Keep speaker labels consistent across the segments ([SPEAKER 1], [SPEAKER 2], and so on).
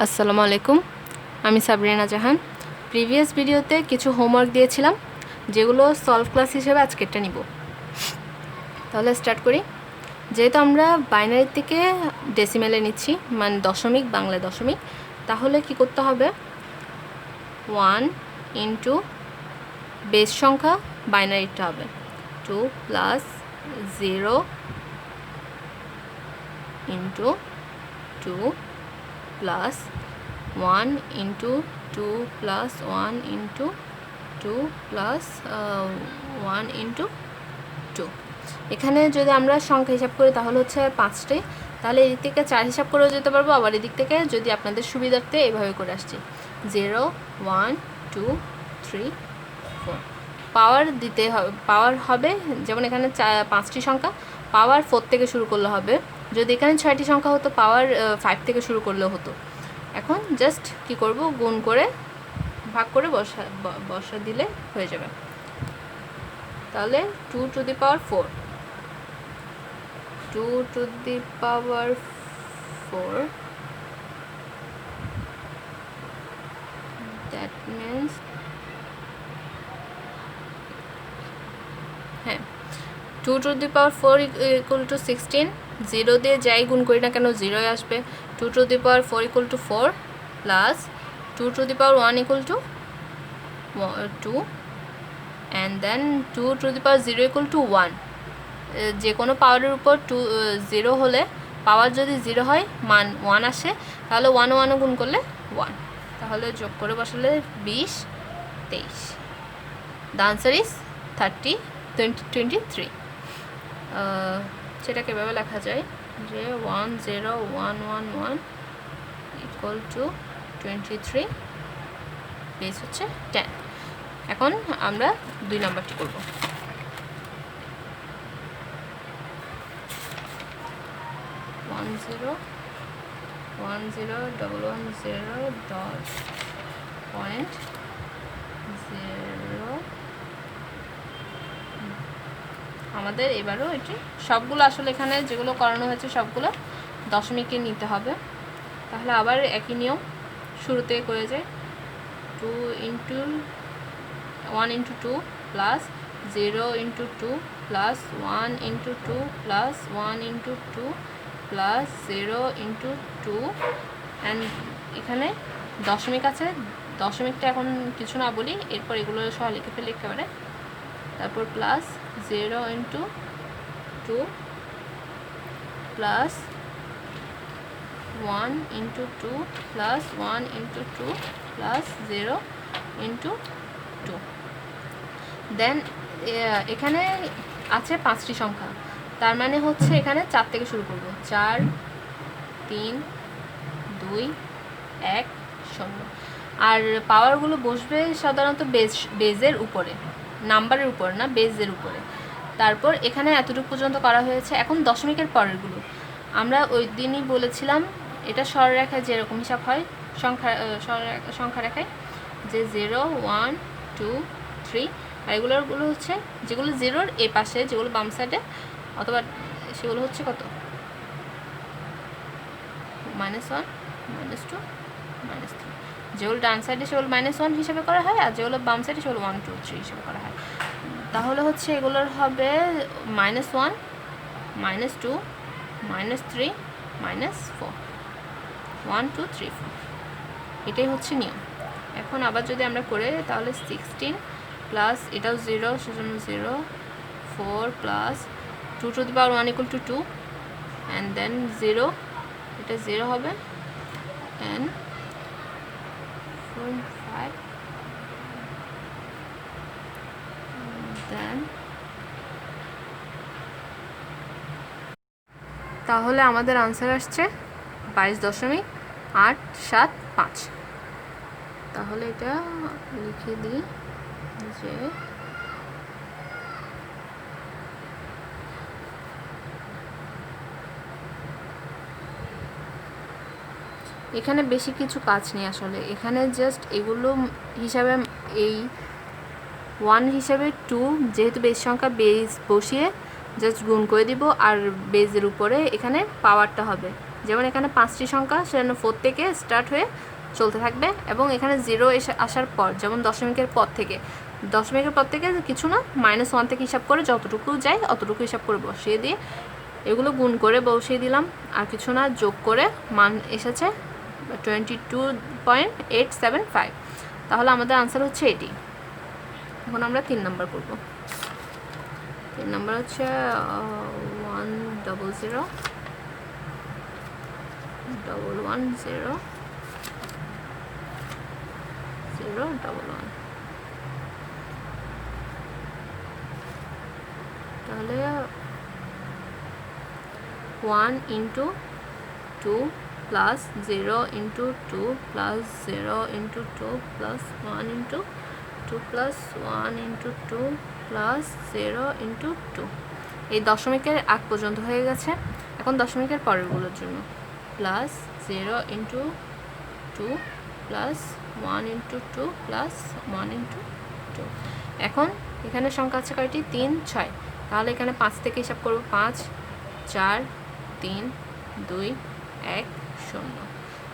[SPEAKER 1] আসসালামু আলাইকুম, আমি সাবরিনা জাহান। প্রিভিয়াস ভিডিওতে কিছু হোমওয়ার্ক দিয়েছিলাম, যেগুলো সলভ ক্লাস হিসেবে আজকেরটা নিব। তাহলে স্টার্ট করি। যেহেতু আমরা বাইনারি থেকে ডেসিমেলে নিচ্ছি, মানে দশমিক, বাংলায় দশমিক, তাহলে কি করতে হবে? 1 ইন্টু বেস সংখ্যা বাইনারিটা হবে 2 plus 0 into 2 plus 1 into 2 plus 1 into 2 plus 1 into 2। এখানে যদি আমরা সংখ্যা হিসাব করি তাহলে হচ্ছে 5টি। তাহলে এদিক থেকে 4 হিসাব করেও যেতে পারবো, আবার এদিক থেকে যদি আপনাদের সুবিধার্থে এভাবে করে আসছি 0 1 2 3 4। পাওয়ার দিতে হবে, পাওয়ার হবে যেমন এখানে 5টি সংখ্যা, পাওয়ার 4 থেকে শুরু করলে হবে। যদি এখানে 6টি সংখ্যা হতো, পাওয়ার 5 থেকে শুরু করলেও হতো। এখন জাস্ট কি করব, গুণ করে ভাগ করে বসা দিলে হয়ে যাবে। তাহলে 2 to the power 4, 2 to the power 4, that means হ্যাঁ 2 to the power 4 equal two 16। 0 দিয়ে যাই গুণ করি না কেন 0 আসবে। 2 to the power 4 equal to 4 plus 2 to the power 1 equal to 2 and then 2 to the power 0 equal to 1। যে কোনো পাওয়ারের উপর 0 হলে, পাওয়ার যদি 0 হয় মান 1 আসে, তাহলে 1 ও 1 গুণ করলে 1। তাহলে যোগ করে বসালে 20 23। The answer is 23। সেটাকে এভাবে লেখা যায় যে 10111 ইকুয়াল টু 23, বেস হচ্ছে 10। এখন আমরা 2 নাম্বারটি করব। 101110.0 আমাদের এবারও এটি সবগুলো আসলে এখানে যেগুলো করানো হয়েছে সবগুলো দশমিকে নিতে হবে। তাহলে আবার একই নিয়ম শুরুতে করে যায় 2 into 1 into 2 plus 0 into 2 plus 1 into 2 plus 1 into 2 plus 0 into 2 and এখানে দশমিক আছে। দশমিকটা এখন কিছু না বলি, এরপর এগুলো সহ লিখে ফেলে একেবারে। তারপর plus 0 into 2 plus 1 into 2 plus 1 into 2 plus 0 into 2। দেন এখানে আছে 5টি সংখ্যা, তার মানে হচ্ছে এখানে 4 থেকে শুরু করব। 4 3 2 1 0। আর পাওয়ারগুলো বসবে সাধারণত বেজের উপরে, নাম্বারের উপর না, বেজের উপরে। তারপর এখানে এতটুকু পর্যন্ত করা হয়েছে। এখন দশমিকের পরেরগুলো আমরা ওই দিনই বলেছিলাম, এটা সরলরেখায় যেরকম হিসাব হয় সংখ্যা রেখায়, যে 0 1 2 3। আর এগুলোগুলো হচ্ছে যেগুলো 0-র এ পাশে, যেগুলো বাম সাইডে, অথবা সেগুলো হচ্ছে কত, -1 -2 -3। যেগুলো ডান সাইডে সেগুলো -1 হিসাবে করা হয়, আর যেগুলো বাম সাইডে সেগুলো 1 2 3 হিসাবে করা হয়। তাহলে হচ্ছে এগুলোর হবে -1 -2 -3 -4, 1 2 3 4। এটাই হচ্ছে নিয়ম। এখন আবার যদি আমরা করে, তাহলে 16 প্লাস এটাও 0, সেজন্য 0 4 plus 2 to the power 1 equal to 2 and then 0, এটা 0 হবে, অ্যান্ড 4 5 দেন। তাহলে আমাদের আনসার আসছে 22.875। তাহলে এটা লিখে দিই যে এখানে বেশি কিছু কাজ নেই আসলে। এখানে জাস্ট এগুলো হিসাবে, এই 1 হিসাবে 2, যেহেতু বেস সংখ্যা, বেস বসিয়ে জাস্ট গুণ করে দিব, আর বেজের উপরে এখানে পাওয়ারটা হবে যেমন এখানে 5টি সংখ্যা, সেজন্য 4 থেকে স্টার্ট হয়ে চলতে থাকবে, এবং এখানে 0 আসার পর, যেমন দশমিকের পর থেকে কিছু না, -1 থেকে হিসাব করে যতটুকু যায় অতটুকু হিসাব করে বসিয়ে দিয়ে এগুলো গুণ করে বসিয়ে দিলাম, আর কিছু না, যোগ করে মান এসেছে 22.875। তাহলে আমাদের আনসার হচ্ছে এটি। এখন আমরা 3 নাম্বার করব। 3 নাম্বার হচ্ছে 100,110,011। তাহলে 1 into 2 plus 0 into 2 plus 0 into 2 plus 1 into 2 plus 1 into 2 plus 0 into 2। এই দশমিকের আগ পর্যন্ত হয়ে গেছে। এখন দশমিকের পরেরগুলোর জন্য plus 0 into 2 plus 1 into 2 plus 1 into 2। এখন এখানে সংখ্যা আছে কয়টি? 3, 6। তাহলে এখানে 5 থেকে হিসাব করব। 5, 4, 3, 2, 1, 0।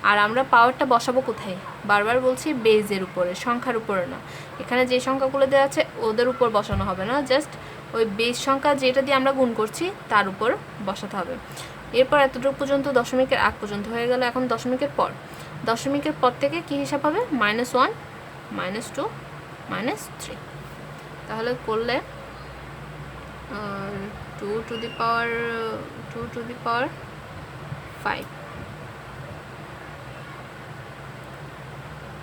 [SPEAKER 1] আর আমরা পাওয়ারটা বসাবো কোথায়? বারবার বলছি, বেজের উপরে, সংখ্যার উপরে না। এখানে যে সংখ্যাগুলো দেওয়া আছে ওদের উপর বসানো হবে না, জাস্ট ওই বেজ সংখ্যা যেটা দিয়ে আমরা গুণ করছি তার উপর বসাতে হবে। এরপর এতটুকু পর্যন্ত দশমিকের আগ পর্যন্ত হয়ে গেল। এখন দশমিকের পর থেকে কি হিসাব হবে? -1, -2, -3। তাহলে করলে 2 to the power 5,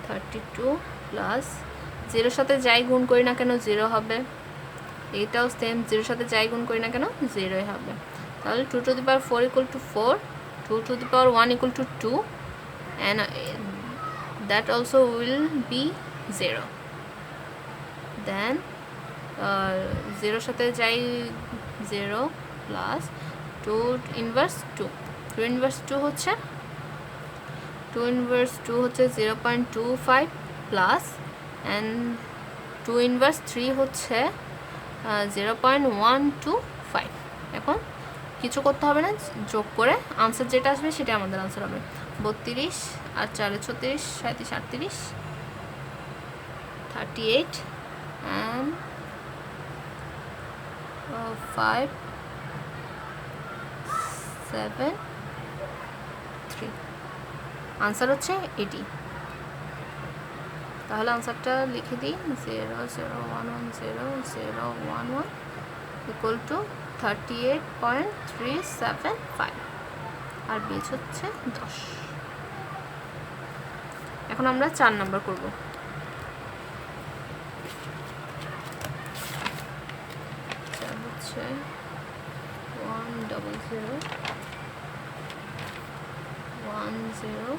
[SPEAKER 1] 32 প্লাস 0 সাথে যাই গুণ করি না কেন 0 হবে। এইটাও সেম, 0 সাথে যাই গুণ করি না কেন 0ই হবে। তাহলে 2 to the power 4 equal to 4, 2 to the power 1 equal to 2, and that also will be 0. Then 0 সাথে যাই 0 প্লাস 2 inverse 2, 2 inverse 2 হচ্ছে 0.25 প্লাস, অ্যান্ড 2 inverse 3 হচ্ছে 0.125। এখন কিছু করতে হবে না, যোগ করে আনসার যেটা আসবে সেটা আমাদের আনসার হবে। 32 আর 4 36, 37, 38, 38 and 5, 7, 3। আনসার হচ্ছে এটি। তাহলে আনসারটা লিখে দিই, 0.0110011 ইকুয়াল টু 38.375, আর বেজ হচ্ছে 10। এখন আমরা 4 নাম্বার করব। হচ্ছে 100,10,001।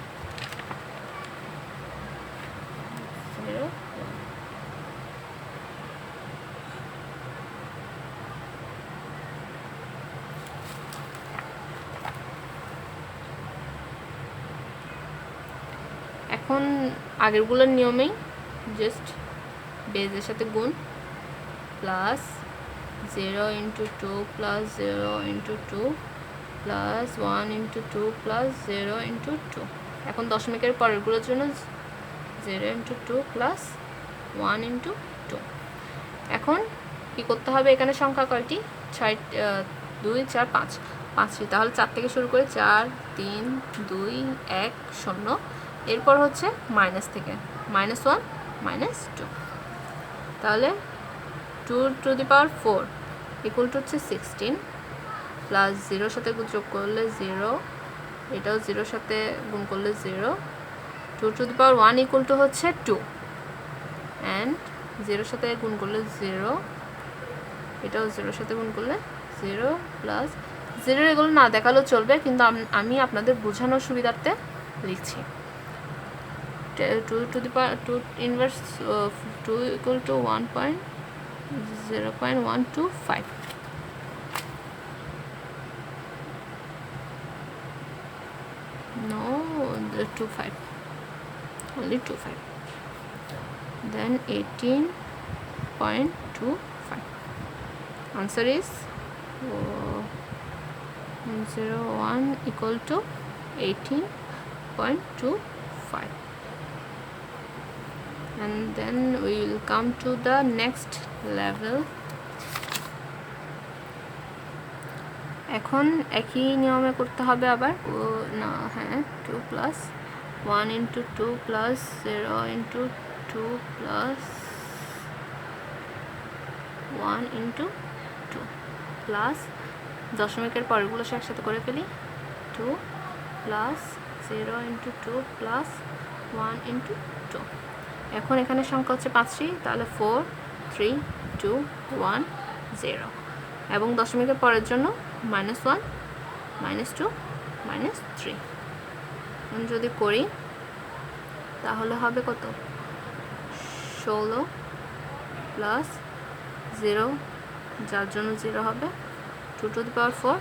[SPEAKER 1] এখন আগেরগুলোর নিয়মেই জাস্ট বেজের সাথে গুণ, plus 0 into 2 plus 0 into 2 plus 1 into 2 plus 0 into 2। এখন দশমিকের পরেরগুলোর জন্য 0 into 2 plus 1 into 2। এখন কি করতে হবে? এখানে সংখ্যা কয়টি? 2, 4, 5, 5টি। তাহলে 4 থেকে শুরু করে 4, 3, 2, 1, 0। এরপর হচ্ছে মাইনাস থেকে, -1, -2। তাহলে 2 to the power 4 equal two হচ্ছে 16, প্লাস 0 সাথে যোগ করলে 0, এটাও 0 সাথে গুণ করলে 0। 2 to the power 1 equal two হচ্ছে 2, অ্যান্ড 0 সাথে গুণ করলে 0, এটাও 0 সাথে গুণ করলে 0, প্লাস 0 এগুলো না দেখালেও চলবে, কিন্তু আমি আপনাদের বোঝানোর সুবিধার্থে লিখছি। 2 to the power 2 inverse 2 equal to 0.125। No, the 25, only 25. Then 18.25. Answer is 01 equal to 18.25. And then we will come to the next level. এখন একই নিয়মে করতে হবে আবার না, হ্যাঁ, 2 plus 1 into 2 plus 0 into 2 plus 1 into 2 plus দশমিকের পরেরগুলো একসাথে করে ফেলি, 2 plus 0 into 2 plus 1 into 2. এখন এখানে সংখ্যা হচ্ছে 5টি, তাহলে 4 3 2 1 0, এবং দশমিকের পরের জন্য -1 -2 -3. যদি করি তাহলে হবে কত, 16 প্লাস 0, যার জন্য 0 হবে 2 to the power 4,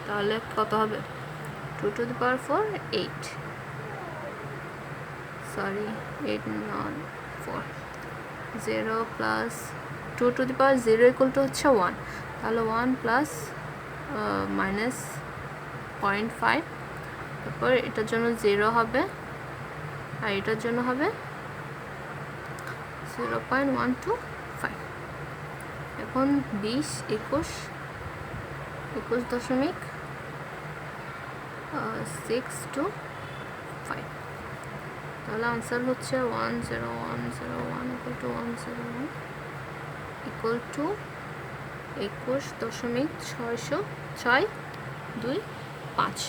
[SPEAKER 1] তাহলে কত হবে 2 to the power 4 8, sorry 8 not 4, 0 plus 2 to the power 0 equal two হচ্ছে 1, তাহলে 1 প্লাস -0.5, তারপর এটার জন্য 0 হবে আর এটার জন্য হবে 0.125. এখন 20 21 21.625, তাহলে আনসার হচ্ছে 10101 ইকুয়াল টু 21.625.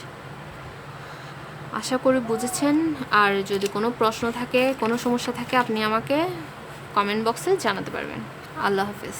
[SPEAKER 1] আশা করি বুঝেছেন। আর যদি কোনো প্রশ্ন থাকে, কোনো সমস্যা থাকে, আপনি আমাকে কমেন্ট বক্সে জানাতে পারবেন। আল্লাহ হাফেজ।